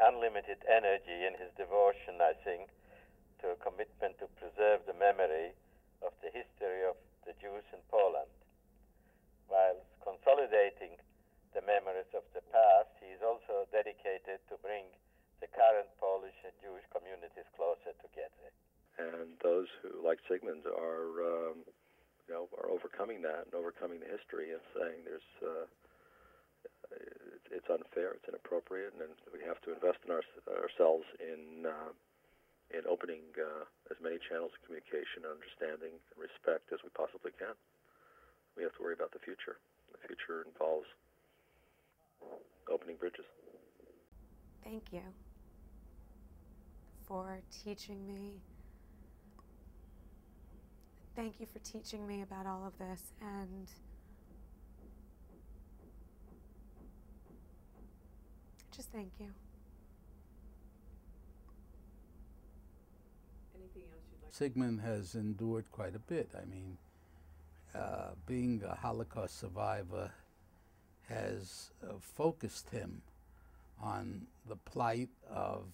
unlimited energy in his devotion, I think, to a commitment to preserve the memory of the history of the Jews in Poland. While consolidating the memories of the past, he is also dedicated to bring the current Polish and Jewish communities closer together. And those who, like Zygmunt, are overcoming that and overcoming the history and saying it's unfair, it's inappropriate, and we have to invest in ourselves in opening as many channels of communication, understanding, and respect as we possibly can. We have to worry about the future. The future involves opening bridges. Thank you for teaching me. Thank you for teaching me about all of this, and just thank you. Anything else you'd like? Zygmunt has endured quite a bit. I mean, being a Holocaust survivor has focused him on the plight of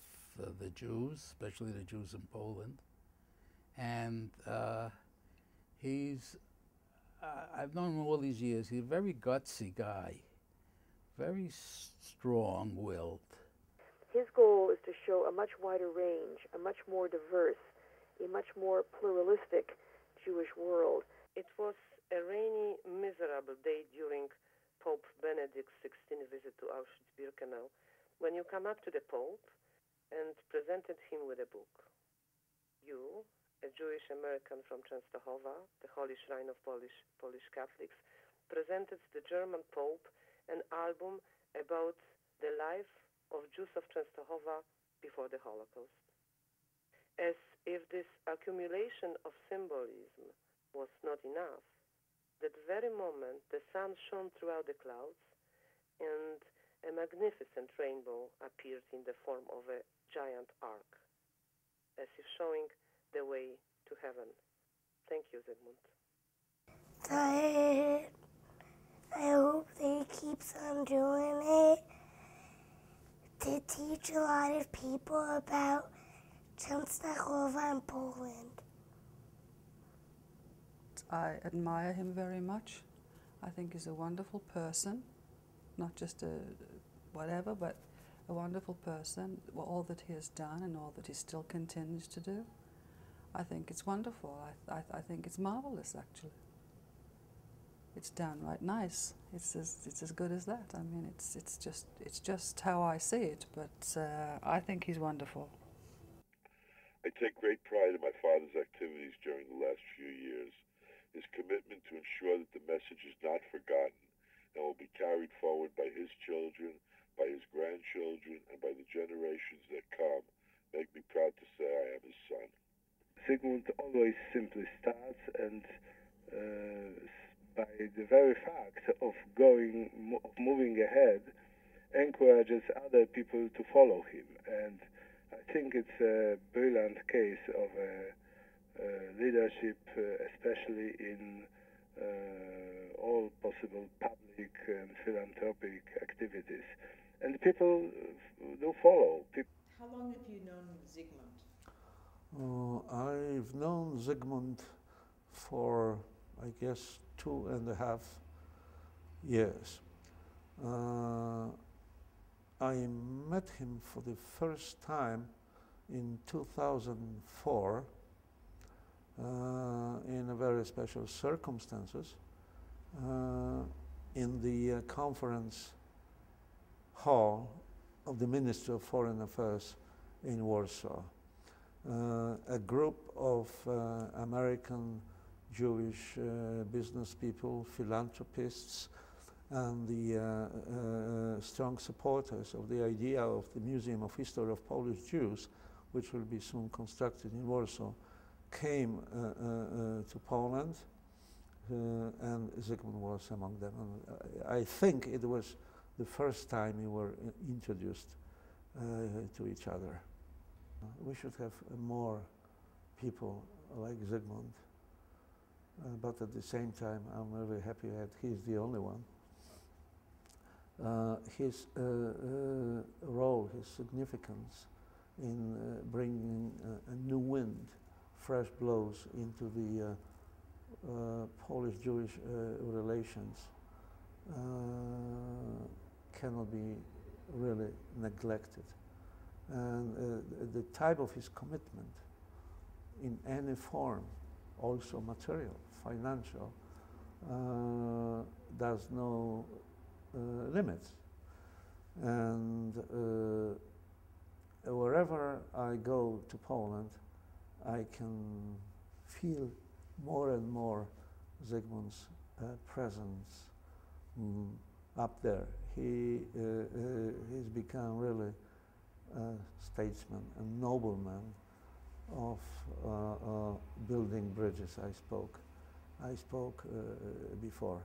the Jews, especially the Jews in Poland. And I've known him all these years. He's a very gutsy guy, very strong-willed. His goal is to show a much wider range, a much more diverse, a much more pluralistic Jewish world. It was a rainy, miserable day during Pope Benedict XVI visit to Auschwitz-Birkenau when you come up to the Pope and presented him with a book. You, a Jewish American from Częstochowa, the Holy Shrine of Polish Catholics, presented the German Pope an album about the life of Jews of Częstochowa before the Holocaust. As if this accumulation of symbolism was not enough, that very moment the sun shone throughout the clouds and a magnificent rainbow appeared in the form of a giant arc, as if showing the way to heaven. Thank you, Zygmunt. I hope they keep on doing it to teach a lot of people about Częstochowa and Poland. I admire him very much. I think he's a wonderful person, not just a whatever, but a wonderful person, all that he has done and all that he still continues to do. I think it's wonderful. I think it's marvelous, actually. It's downright nice. It's as good as that. I mean, it's just how I see it. But I think he's wonderful. I take great pride in my father's activities during the last few years. His commitment to ensure that the message is not forgotten and will be carried forward by his children, by his grandchildren, and by the generations that come make me proud to say I am his son. Zygmunt always simply starts, and by the very fact of moving ahead, encourages other people to follow him. And I think it's a brilliant case of leadership, especially in all possible public and philanthropic activities. And people do follow. How long have you known Zygmunt? I've known Zygmunt for, I guess, 2.5 years. I met him for the first time in 2004 in a very special circumstances in the conference hall of the Ministry of Foreign Affairs in Warsaw. A group of American Jewish business people, philanthropists, and the strong supporters of the idea of the Museum of History of Polish Jews, which will be soon constructed in Warsaw, came to Poland, and Zygmunt was among them. And I think it was the first time we were introduced to each other. We should have more people like Zygmunt, but at the same time, I'm very happy that he's the only one. his role, his significance in bringing a new wind, fresh blows into the Polish-Jewish relations cannot be really neglected. And the type of his commitment in any form, also material, financial, there's no limits. And wherever I go to Poland, I can feel more and more Zygmunt's presence up there. He's become really a statesman, a nobleman of building bridges. I spoke before.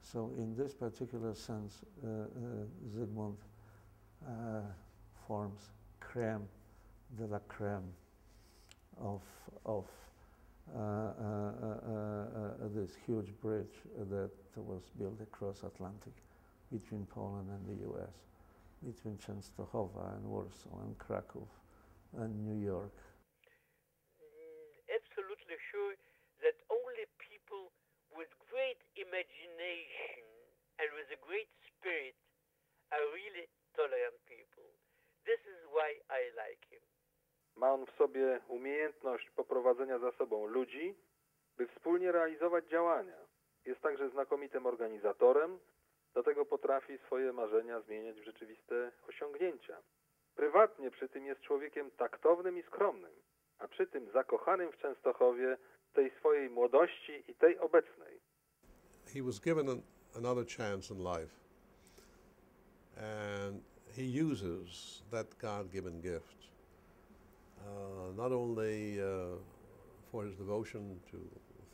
So in this particular sense, Zygmunt forms crème de la crème of this huge bridge that was built across Atlantic between Poland and the U.S., between Częstochowa and Warsaw and Krakow and New York. Absolutely sure that only people with great imagination and with a great spirit are really tolerant people. This is why I like him. Ma on w sobie umiejętność poprowadzenia za sobą ludzi, by wspólnie realizować działania. Jest także znakomitym organizatorem, do tego potrafi swoje marzenia zmieniać w rzeczywiste osiągnięcia. Prywatnie przy tym jest człowiekiem taktownym i skromnym, a przy tym zakochanym w Częstochowie, tej swojej młodości i tej obecnej. He was given another chance in life, and he uses that God-given gift not only for his devotion to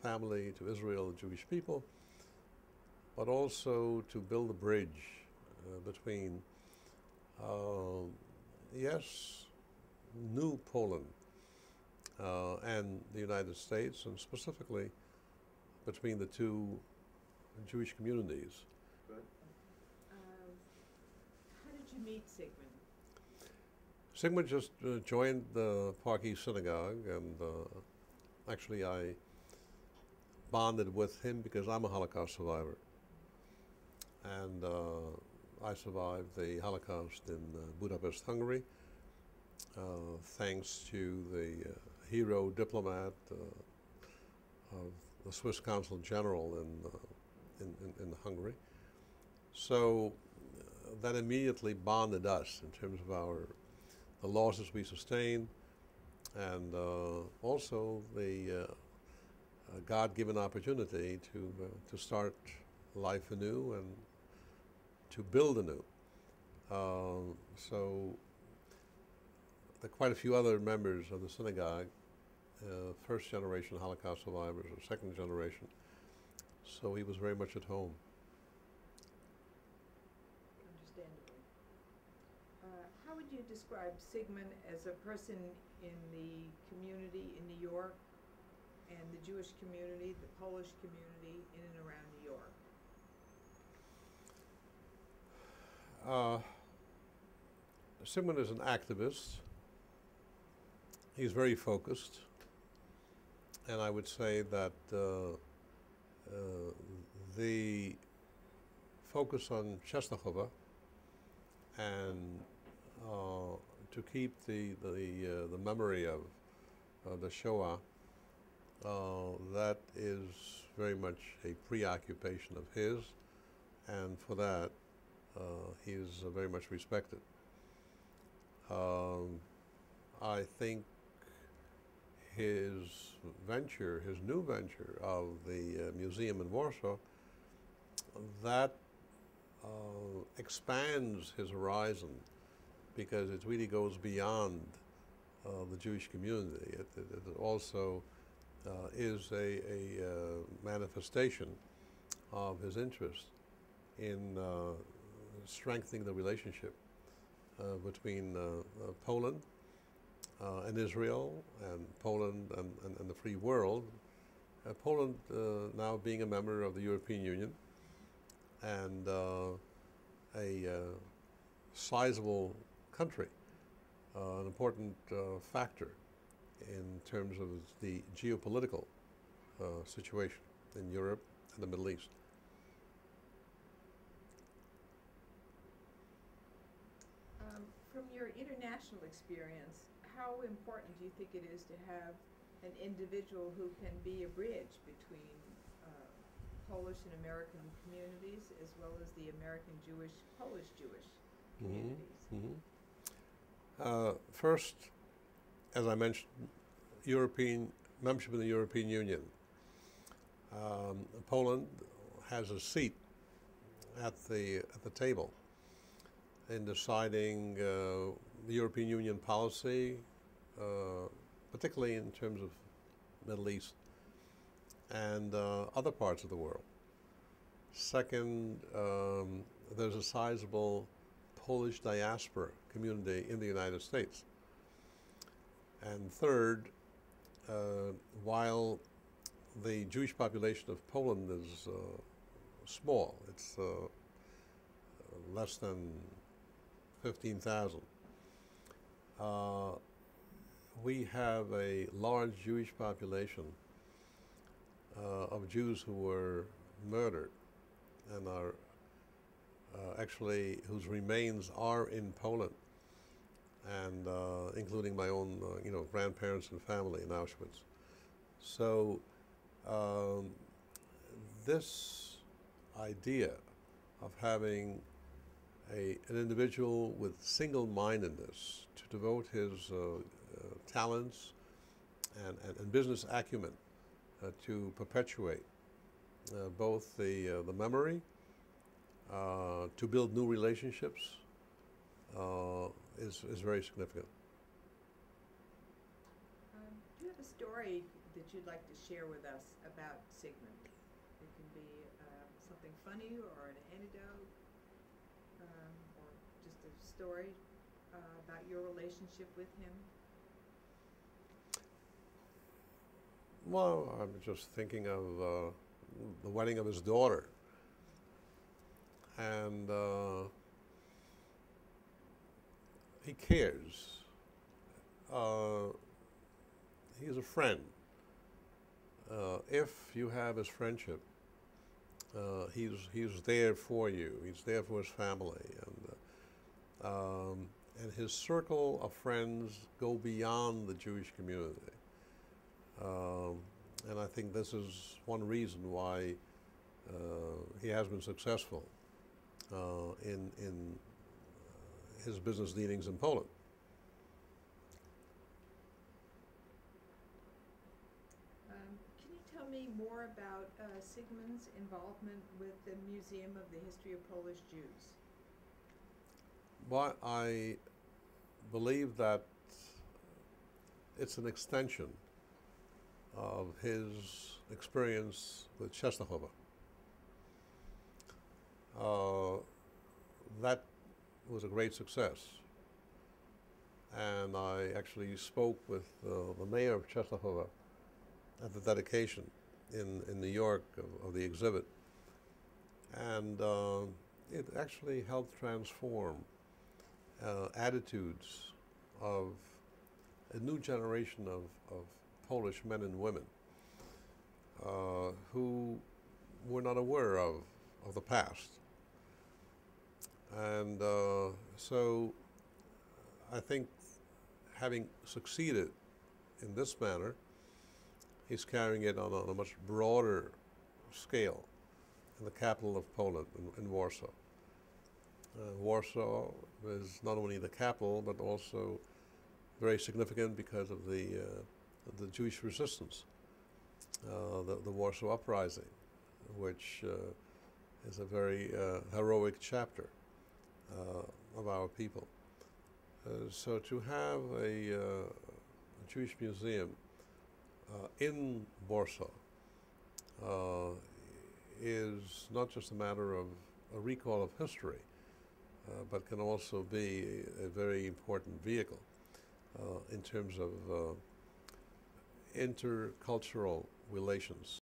family, to Israel, the Jewish people, but also to build a bridge between, yes, new Poland and the United States, and specifically between the two Jewish communities. How did you meet Zygmunt? Zygmunt just joined the Park East Synagogue, and actually I bonded with him because I'm a Holocaust survivor. And I survived the Holocaust in Budapest, Hungary, thanks to the hero diplomat of the Swiss Consul General in Hungary. So that immediately bonded us in terms of the losses we sustained, and also the God-given opportunity to start life anew and to build anew. So there are quite a few other members of the synagogue, first generation Holocaust survivors or second generation, so he was very much at home. Understandably. How would you describe Zygmunt as a person in the community in New York and the Jewish community, the Polish community in and around New York? Zygmunt is an activist. He's very focused, and I would say that the focus on Częstochowa and to keep the memory of the Shoah, that is very much a preoccupation of his, and for that he is very much respected. I think his new venture of the museum in Warsaw, that expands his horizon, because it really goes beyond the Jewish community. It also is a manifestation of his interest in strengthening the relationship between Poland and Israel, and Poland and the free world. Poland now being a member of the European Union, and a sizable country, an important factor in terms of the geopolitical situation in Europe and the Middle East. From your international experience, how important do you think it is to have an individual who can be a bridge between Polish and American communities, as well as the American Jewish, Polish Jewish communities? First, as I mentioned, European membership in the European Union. Poland has a seat at the table in deciding the European Union policy, particularly in terms of Middle East and other parts of the world. Second, there's a sizable Polish diaspora community in the United States. And third, while the Jewish population of Poland is small, it's less than 15,000, we have a large Jewish population of Jews who were murdered and are actually whose remains are in Poland, and including my own grandparents and family in Auschwitz. So this idea of having an individual with single-mindedness to devote his talents and business acumen to perpetuate both the memory, to build new relationships, is very significant. Do you have a story that you'd like to share with us about Sigmund? It can be something funny or an anecdote, or just a story about your relationship with him. Well, I'm just thinking of the wedding of his daughter, and he cares. He's a friend. If you have his friendship, he's there for you. He's there for his family, and his circle of friends go beyond the Jewish community. And I think this is one reason why he has been successful in his business dealings in Poland. Can you tell me more about Sigmund's involvement with the Museum of the History of Polish Jews? Well, I believe that it's an extension of his experience with Częstochowa. That was a great success. And I actually spoke with the mayor of Częstochowa at the dedication in New York of the exhibit. And it actually helped transform attitudes of a new generation of Polish men and women who were not aware of the past. And so I think having succeeded in this manner, he's carrying it on a much broader scale in the capital of Poland, in Warsaw. Warsaw is not only the capital, but also very significant because of the Jewish resistance, the Warsaw Uprising, which is a very heroic chapter of our people. So to have a Jewish museum in Warsaw is not just a matter of a recall of history, but can also be a very important vehicle in terms of intercultural relations.